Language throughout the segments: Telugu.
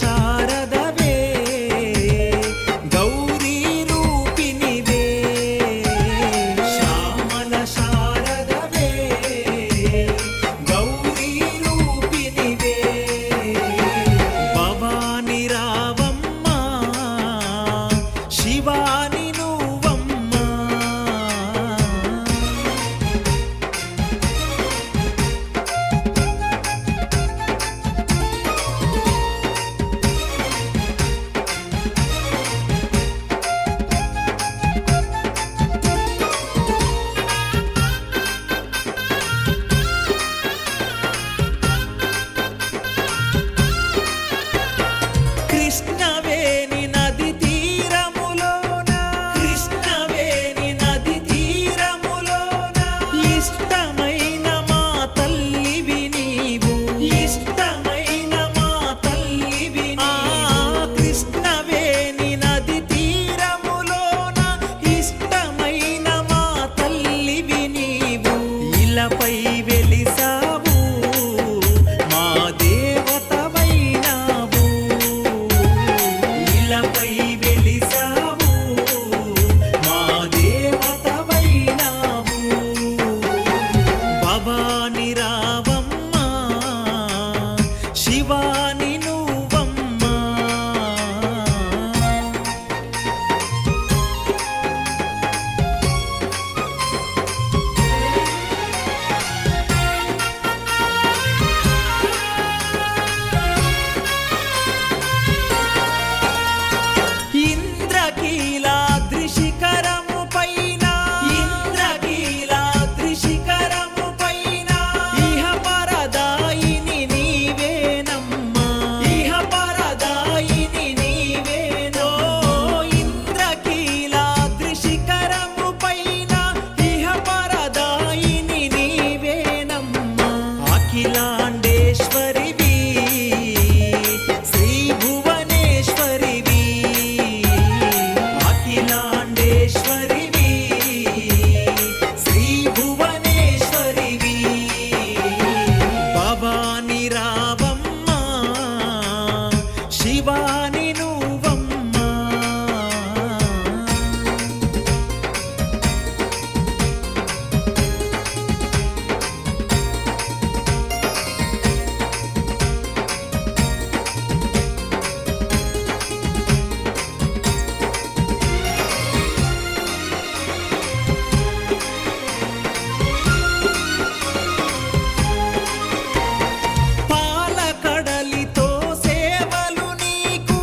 శారదవే గౌరీ రూపిణివే శ్యామల శారదవే గౌరీ రూపిణివే భవాని రావమ్మ శివాని నువ్వమ్మ కృష్ణవేణి నది తీరములోన కృష్ణవేణి నది తీరములోన ఇష్టమైన మా తల్లివి నీవు ఇష్టమైన మా తల్లివి కృష్ణవేణి నది తీరములోన ఇష్టమైన మా తల్లివి నీవు ఇలపై వెలిసావు మా దేవతవైనావు ఇలపై వెలిసావు మా దేవతవైనావు భవాని రావమ్మ శివాని నువ్వమ్మ ఇంద్రకీలాద్రి శిఖరము పైన ఇంద్రకీలాద్రి శిఖరము పైన ఇహ పరదాయిని నీవేనమ్మా ఇహ పరదాయిని నీవేనో ఇంద్రకీలాద్రి శిఖరము పైన ఇహ పరదాయిని నీవేనమ్మా అఖిలాండేశ్వరివి శ్రీ భువనేశ్వరివి అఖిలాండేశ్వరివి శ్రీ భువనేశ్వరివి భవాని రావమ్మ శివాని నువ్వమ్మ పాలకడలితో సేవలు నీకు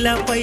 నేలపై